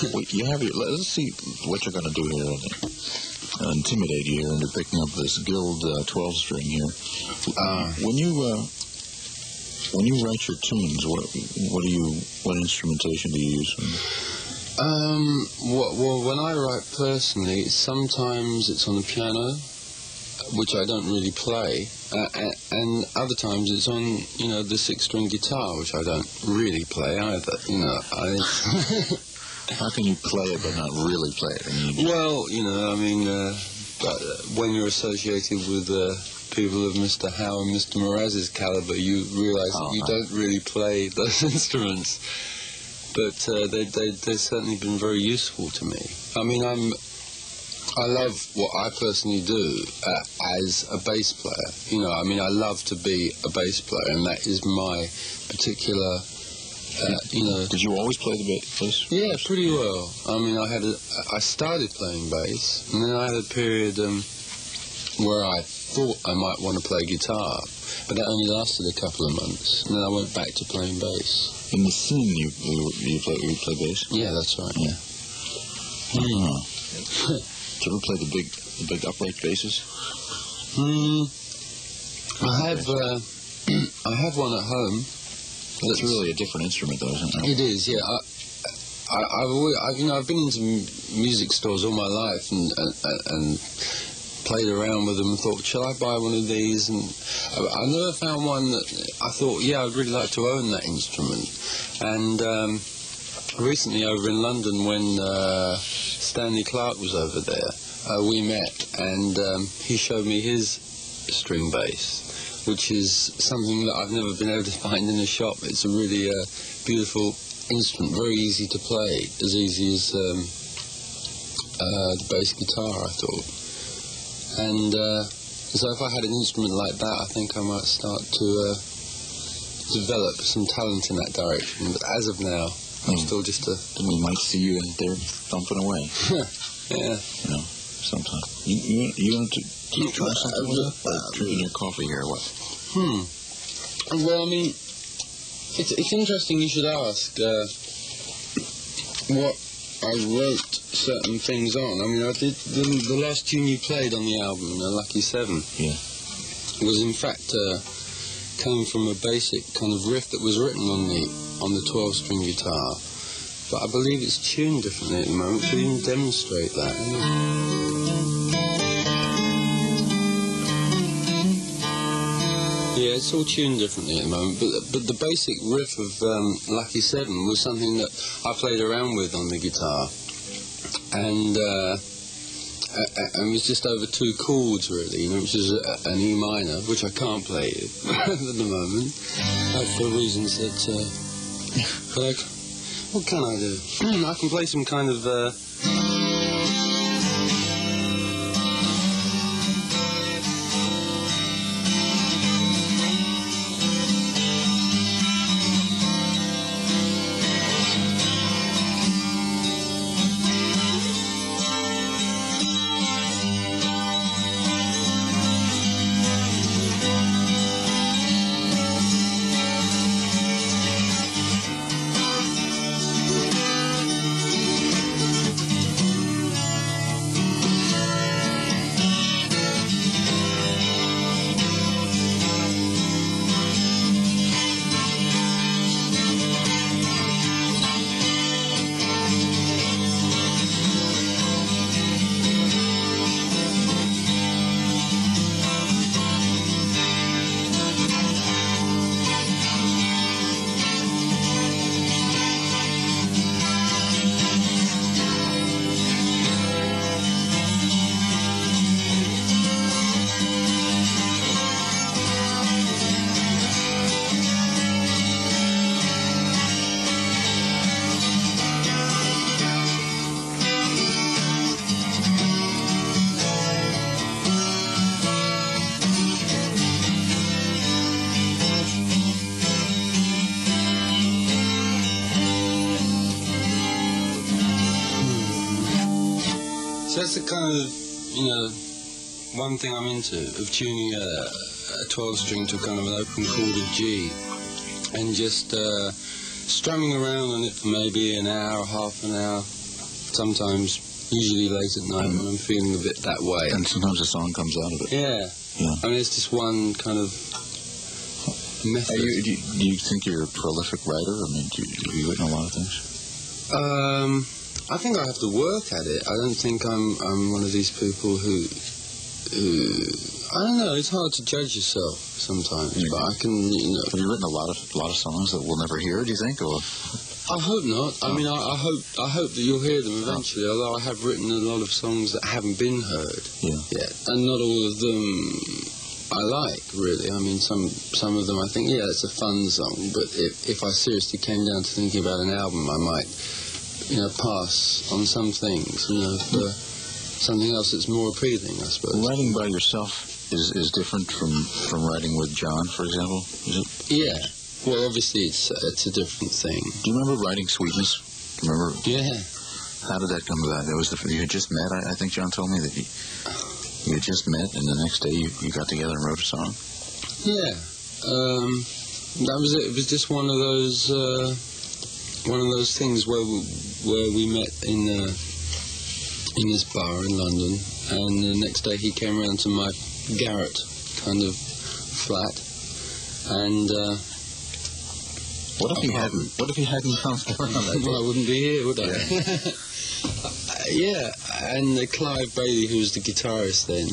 Well, let's see what you're going to do here. Intimidate you here into picking up this Guild 12-string here. When you write your tunes, what instrumentation do you use? Well, when I write personally, sometimes it's on the piano, which I don't really play, and other times it's on, the 6-string guitar, which I don't really play either. How can you play it but not really play it? When you're associated with people of Mr. Howe and Mr. Mraz's caliber, you realise that you don't really play those instruments. But they've certainly been very useful to me. I love what I personally do as a bass player. I love to be a bass player, and that is my particular, Did you always play the bass? Yeah, pretty well. I started playing bass, and then I had a period where I thought I might want to play guitar, but that only lasted a couple of months, and then I went back to playing bass. In the scene, you play bass? Yeah, that's right. Yeah. Did you ever play the big upright basses? I have one at home. That's really a different instrument, though, isn't it? It is, yeah. I've been into music stores all my life and played around with them and thought, shall I buy one of these? And I never found one that I thought, yeah, I'd really like to own that instrument. And recently over in London, when Stanley Clarke was over there, we met, and he showed me his string bass, which is something that I've never been able to find in a shop. It's a really beautiful instrument, very easy to play, as easy as the bass guitar, I thought. And so if I had an instrument like that, I think I might start to develop some talent in that direction. But as of now, I'm still just a... We might see you in there thumping away. Yeah. Sometime. You want to try something with that? Or drinking your coffee here or what? Well, it's interesting you should ask what I wrote certain things on. I did the last tune you played on the album, Lucky 7, was in fact came from a basic kind of riff that was written on the 12-string guitar, but I believe it's tuned differently at the moment. Should even demonstrate that. Yeah, it's all tuned differently at the moment, but the basic riff of Lucky 7 was something that I played around with on the guitar, and it was just over 2 chords really, which is an E minor, which I can't play at the moment, for reasons that. But what can I do? I can play some kind of. So that's the kind of, one thing I'm into, of tuning a 12-string to kind of an open chorded G, and just strumming around on it for maybe an hour, half an hour, sometimes, usually late at night when I'm feeling a bit that way. And sometimes a song comes out of it. Yeah. I mean, it's just one kind of method. Do you think you're a prolific writer? I mean, have you written a lot of things? I think I have to work at it. I don't think I'm one of these people who I don't know. It's hard to judge yourself sometimes, but I can. Have you written a lot of songs that we'll never hear? Do you think, or? I hope not. I mean, I hope that you'll hear them eventually. Although I have written a lot of songs that haven't been heard yet, and not all of them I like, really. I mean, some of them I think, it's a fun song, but if I seriously came down to thinking about an album, I might, pass on some things, for something else that's more appealing, I suppose. Writing by yourself is different from writing with John, for example, is it? Yeah. Well, obviously it's a different thing. Do you remember writing Sweetness? Do you remember? Yeah. How did that come about? It was you had just met. I think John told me that you had just met, and the next day you got together and wrote a song. Yeah. That was it. It was just one of those things where we met in this bar in London, and the next day he came around to my garret kind of flat, and. What if he hadn't come around that day? Well, I wouldn't be here, would I? Yeah, and Clive Bailey, who was the guitarist then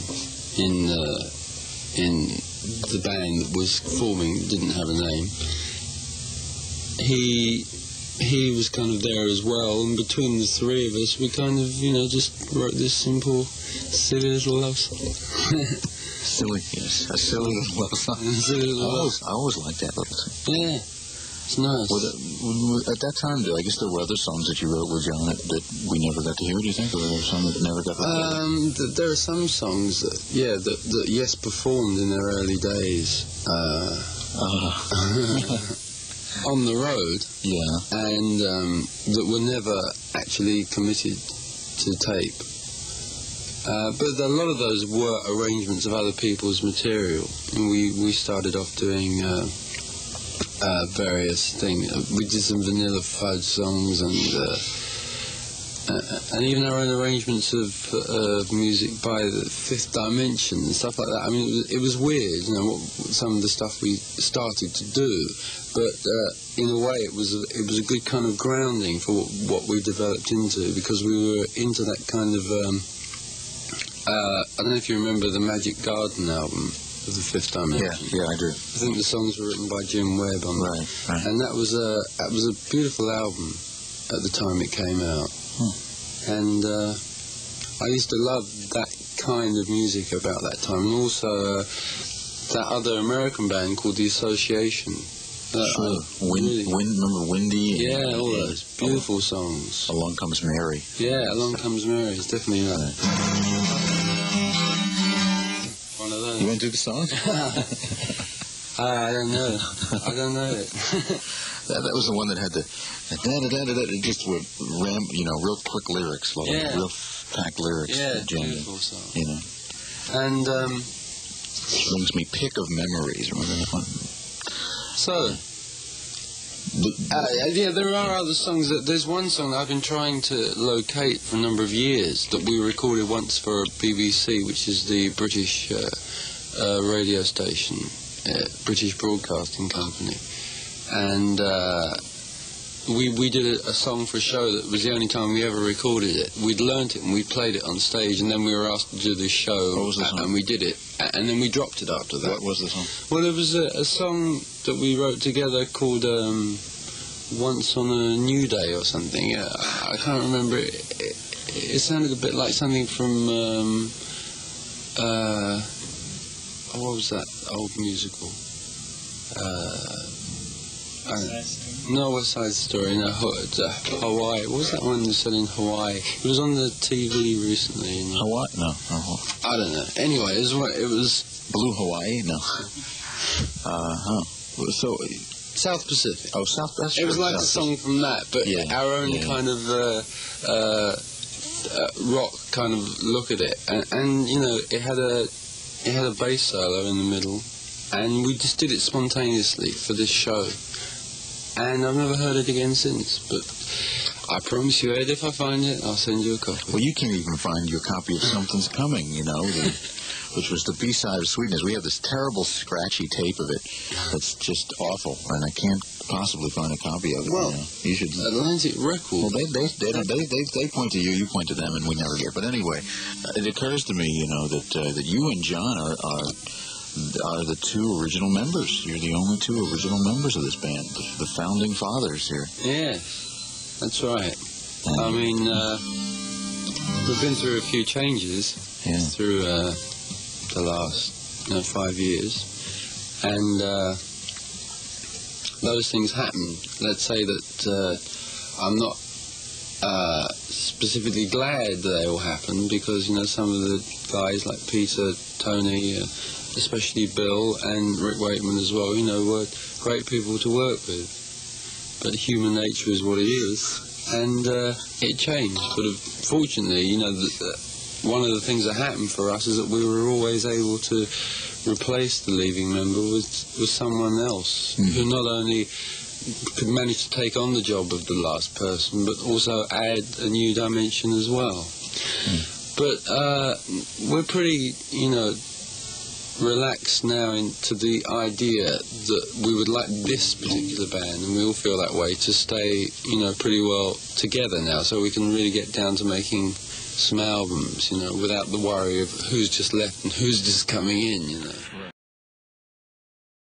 in the band that was forming, didn't have a name. He was kind of there as well, and between the three of us, we kind of, just wrote this simple, silly little love song. Silly, yes, a silly little love song. I always liked that little song. Yeah. It's nice. Well, at that time, I guess there were other songs that you wrote with John that we never got to hear, do you think? Or there were some that never got recorded? There are some songs that Yes performed in their early days. On the road. Yeah. And that were never actually committed to tape. But a lot of those were arrangements of other people's material. And we started off doing... various things. We did some Vanilla Fudge songs and even our own arrangements of music by the Fifth Dimension and stuff like that. I mean, it was weird, some of the stuff we started to do, but in a way it was a good kind of grounding for what we developed into, because we were into that kind of I don't know if you remember the Magic Garden album of the Fifth Dimension. Yeah, I do. I think the songs were written by Jim Webb on that. Right. And that was a beautiful album at the time it came out. And I used to love that kind of music about that time. And also that other American band called The Association. Sure. Remember Windy? Yeah, all those beautiful songs. Along Comes Mary. Yeah, Along Comes Mary. It's definitely that. You want to do the song? I don't know. I don't know it. That was the one that had the just were real quick lyrics, real packed lyrics. Yeah, beautiful song. And brings me Pick of Memories. Remember that one? So. There are other songs. There's one song I've been trying to locate for a number of years that we recorded once for BBC, which is the British radio station, British Broadcasting Company, and we did a song for a show that was the only time we ever recorded it. We'd learnt it and we played it on stage, and then we were asked to do this show. What was the song? And we did it, and then we dropped it after that. What was the song? Well, it was a song that we wrote together called Once on a New Day or something. I can't remember it. It sounded a bit like something from what was that old musical? No, West Side Story. No, Hawaii. What was that one that said in Hawaii? It was on the TV recently. Hawaii? No. I don't know. Anyway, it was Blue Hawaii. No. So South Pacific. Oh, South Pacific. It was like a song from that, but our own kind of rock kind of look at it, and it had a bass solo in the middle, and we just did it spontaneously for this show. and I've never heard it again since. But I promise you, Ed, if I find it, I'll send you a copy. Well, you can't even find your copy of Something's Coming, you know, which was the B-side of Sweetness. We have this terrible scratchy tape of it that's just awful, and I can't possibly find a copy of it. Well, you know. You should. Atlantic Records. Well, they point to you, you point to them, and we never get. But anyway, it occurs to me, you know, that you and John are the two original members. You're the only two original members of this band, the founding fathers here. Yeah, that's right. I mean, we've been through a few changes through the last 5 years, and those things happen. Let's say that I'm not specifically glad they all happened, because some of the guys like Peter, Tony, especially Bill and Rick Wakeman as well, were great people to work with. But human nature is what it is, and it changed. But fortunately, one of the things that happened for us is that we were always able to replace the leaving member with someone else who not only could manage to take on the job of the last person, but also add a new dimension as well. But we're pretty, relaxed now into the idea that we would like this particular band, and we all feel that way, to stay, pretty well together now, so we can really get down to making some albums, without the worry of who's just left and who's just coming in,